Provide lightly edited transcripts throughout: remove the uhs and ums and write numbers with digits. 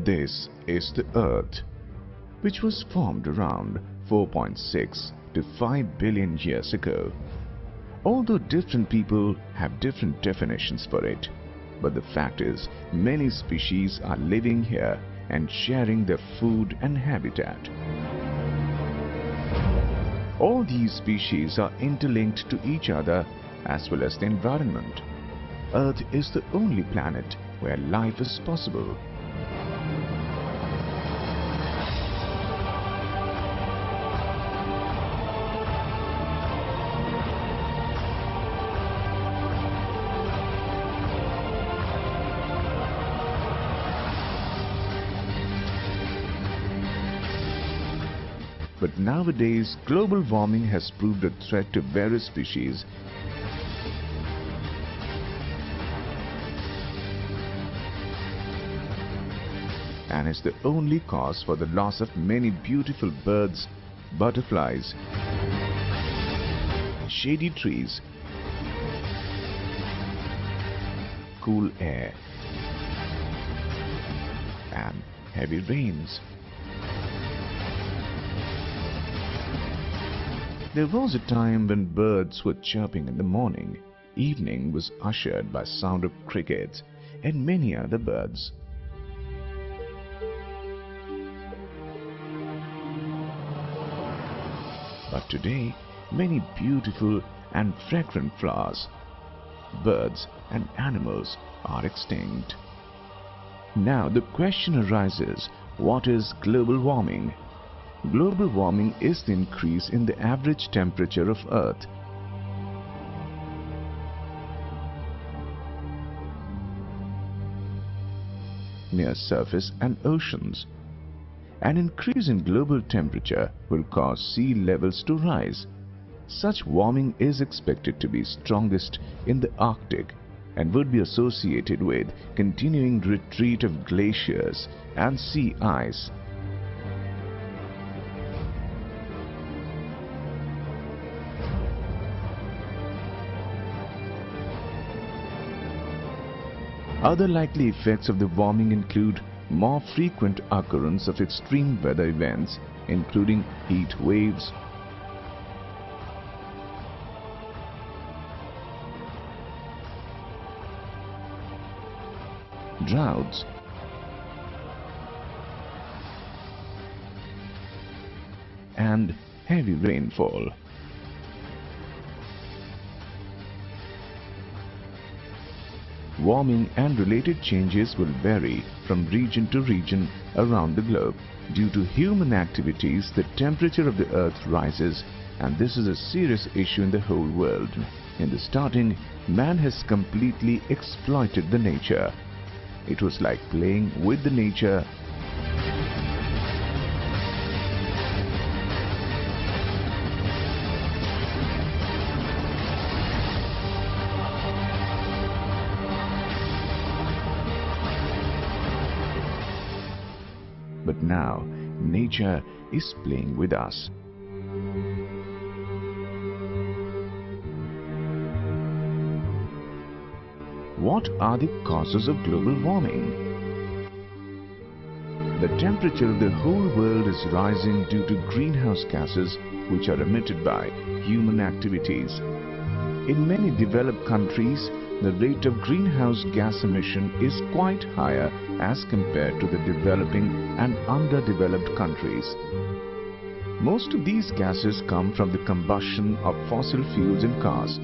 This is the Earth, which was formed around 4.6 to 5 billion years ago. Although different people have different definitions for it, but the fact is many species are living here and sharing their food and habitat. All these species are interlinked to each other as well as the environment. Earth is the only planet where life is possible. But nowadays, global warming has proved a threat to various species and is the only cause for the loss of many beautiful birds, butterflies, shady trees, cool air, and heavy rains. There was a time when birds were chirping in the morning. Evening was ushered by sound of crickets and many other birds. But today, many beautiful and fragrant flowers, birds and animals are extinct. Now the question arises, what is global warming? Global warming is the increase in the average temperature of Earth. Near surface and oceans. An increase in global temperature will cause sea levels to rise. Such warming is expected to be strongest in the Arctic and would be associated with continuing retreat of glaciers and sea ice. Other likely effects of the warming include more frequent occurrence of extreme weather events, including heat waves, droughts, and heavy rainfall. Warming and related changes will vary from region to region around the globe. Due to human activities, the temperature of the Earth rises, and this is a serious issue in the whole world. In the starting, man has completely exploited the nature. It was like playing with the nature . But now, nature is playing with us. What are the causes of global warming? The temperature of the whole world is rising due to greenhouse gases which are emitted by human activities. In many developed countries, the rate of greenhouse gas emission is quite higher as compared to the developing and underdeveloped countries. Most of these gases come from the combustion of fossil fuels in cars.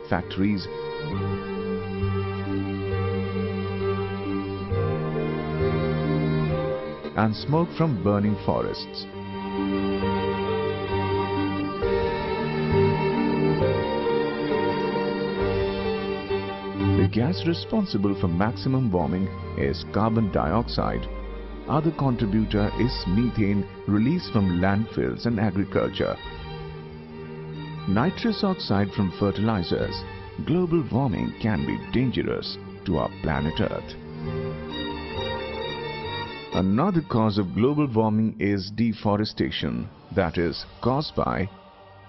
Factories, and smoke from burning forests. The gas responsible for maximum warming is carbon dioxide. Other contributor is methane released from landfills and agriculture. Nitrous oxide from fertilizers. Global warming can be dangerous to our planet Earth. Another cause of global warming is deforestation, that is caused by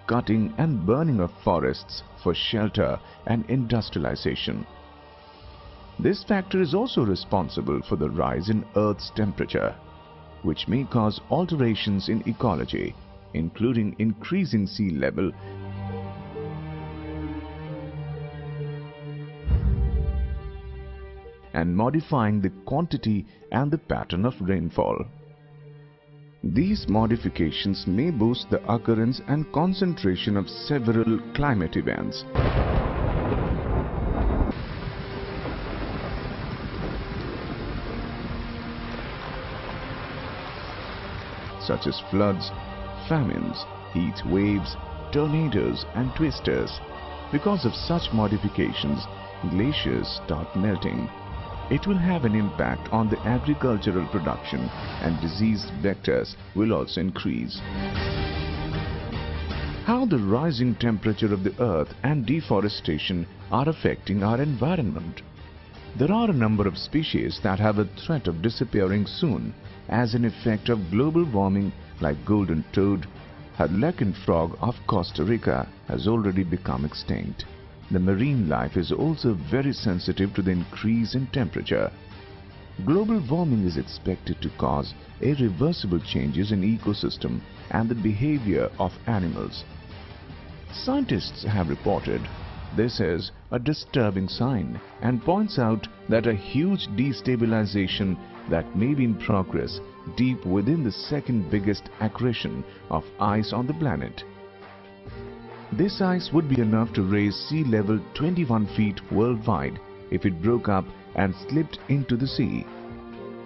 cutting and burning of forests for shelter and industrialization. This factor is also responsible for the rise in Earth's temperature, which may cause alterations in ecology, including increasing sea level and modifying the quantity and the pattern of rainfall. These modifications may boost the occurrence and concentration of several climate events. Such as floods, famines, heat waves, tornadoes and twisters. Because of such modifications, glaciers start melting. It will have an impact on the agricultural production and disease vectors will also increase. How the rising temperature of the earth and deforestation are affecting our environment. There are a number of species that have a threat of disappearing soon as an effect of global warming, like golden toad. Harlequin frog of Costa Rica has already become extinct. The marine life is also very sensitive to the increase in temperature. Global warming is expected to cause irreversible changes in ecosystem and the behavior of animals. Scientists have reported this is a disturbing sign and points out that a huge destabilization that may be in progress deep within the second biggest accretion of ice on the planet. This ice would be enough to raise sea level 21 feet worldwide if it broke up and slipped into the sea.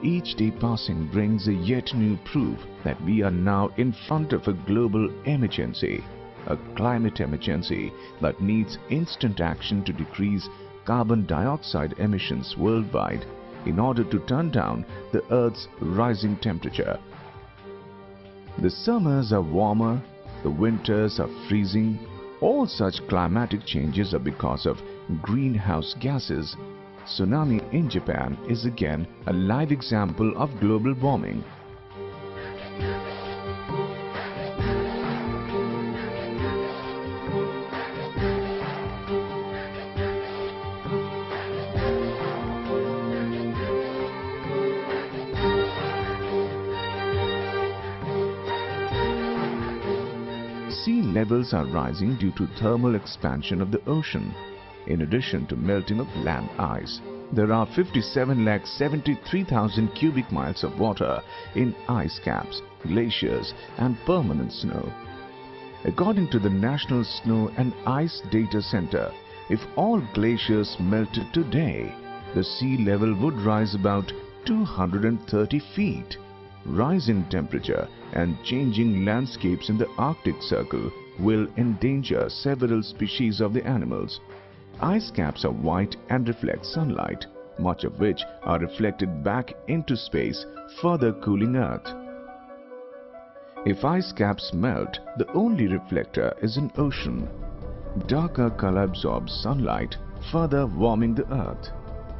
Each day passing brings a yet new proof that we are now in front of a global emergency, a climate emergency that needs instant action to decrease carbon dioxide emissions worldwide in order to turn down the Earth's rising temperature. The summers are warmer, the winters are freezing. All such climatic changes are because of greenhouse gases. Tsunami in Japan is again a live example of global warming. Sea levels are rising due to thermal expansion of the ocean. In addition to melting of land ice, there are 57,73,000 cubic miles of water in ice caps, glaciers and permanent snow. According to the National Snow and Ice Data Center, if all glaciers melted today, the sea level would rise about 230 feet. Rise in temperature and changing landscapes in the Arctic Circle will endanger several species of the animals. Ice caps are white and reflect sunlight, much of which are reflected back into space, further cooling Earth. If ice caps melt, the only reflector is an ocean. Darker color absorbs sunlight, further warming the Earth.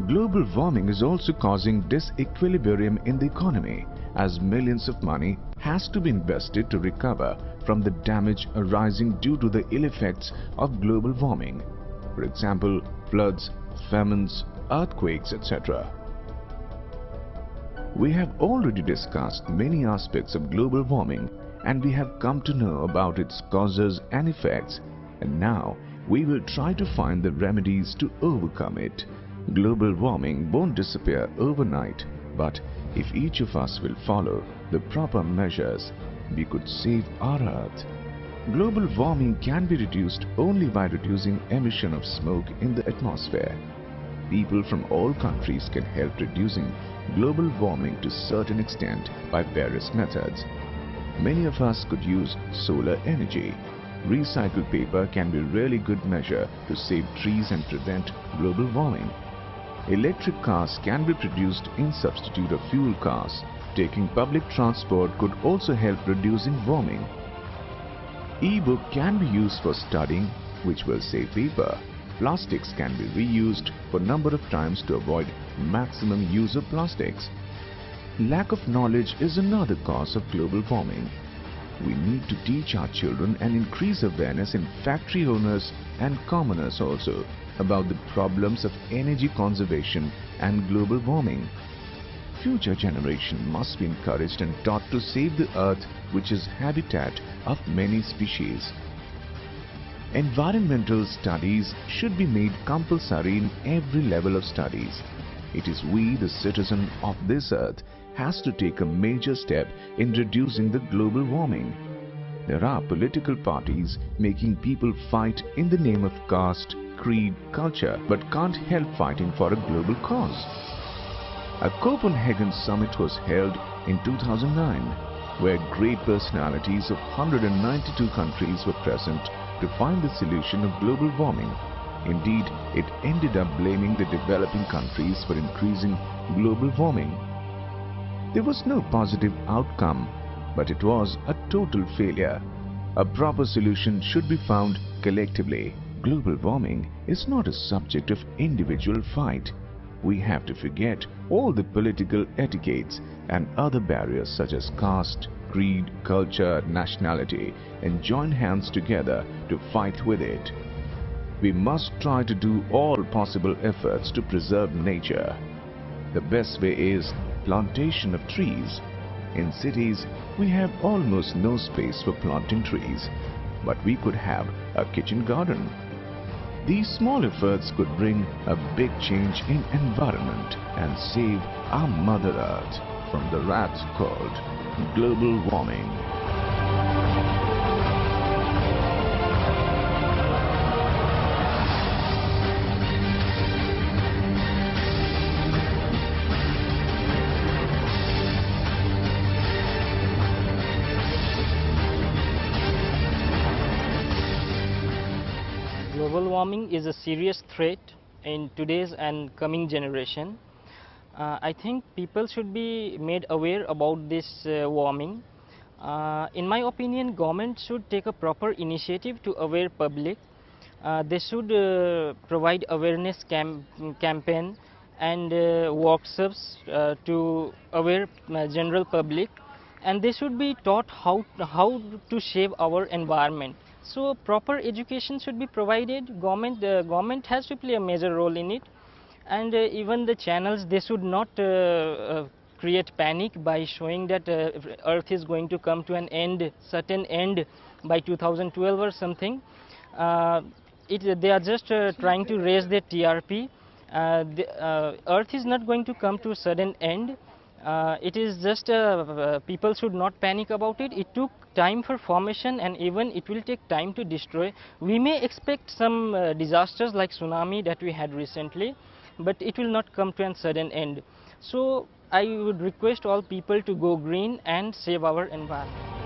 Global warming is also causing disequilibrium in the economy, as millions of money has to be invested to recover from the damage arising due to the ill effects of global warming. For example, floods, famines, earthquakes, etc. We have already discussed many aspects of global warming and we have come to know about its causes and effects, and now we will try to find the remedies to overcome it. Global warming won't disappear overnight, but if each of us will follow the proper measures, we could save our Earth. Global warming can be reduced only by reducing emission of smoke in the atmosphere. People from all countries can help reducing global warming to a certain extent by various methods. Many of us could use solar energy. Recycled paper can be a really good measure to save trees and prevent global warming. Electric cars can be produced in substitute of fuel cars. Taking public transport could also help reducing warming. E-book can be used for studying, which will save paper. Plastics can be reused for a number of times to avoid maximum use of plastics. Lack of knowledge is another cause of global warming. We need to teach our children and increase awareness in factory owners and commoners also about the problems of energy conservation and global warming. Future generation must be encouraged and taught to save the earth, which is habitat of many species. Environmental studies should be made compulsory in every level of studies. It is we, the citizen of this earth, has to take a major step in reducing the global warming. There are political parties making people fight in the name of caste, creed, culture, but can't help fighting for a global cause. A Copenhagen summit was held in 2009, where great personalities of 192 countries were present to find the solution of global warming. Indeed, it ended up blaming the developing countries for increasing global warming. There was no positive outcome, but it was a total failure. A proper solution should be found collectively. Global warming is not a subject of individual fight. We have to forget all the political etiquettes and other barriers such as caste, creed, culture, nationality, and join hands together to fight with it. We must try to do all possible efforts to preserve nature. The best way is plantation of trees. In cities, we have almost no space for planting trees, but we could have a kitchen garden. These small efforts could bring a big change in environment and save our Mother Earth from the rat called global warming. Global warming is a serious threat in today's and coming generation. I think people should be made aware about this warming. In my opinion, government should take a proper initiative to aware public. They should provide awareness campaign and workshops to aware general public, and they should be taught how to save our environment. So proper education should be provided. Government has to play a major role in it, and even the channels, they should not create panic by showing that Earth is going to come to an end, certain end by 2012 or something. They are just trying to raise their TRP. Earth is not going to come to a sudden end. It is just people should not panic about it. It took time for formation, and even it will take time to destroy. We may expect some disasters like tsunami that we had recently, but it will not come to a sudden end. So I would request all people to go green and save our environment.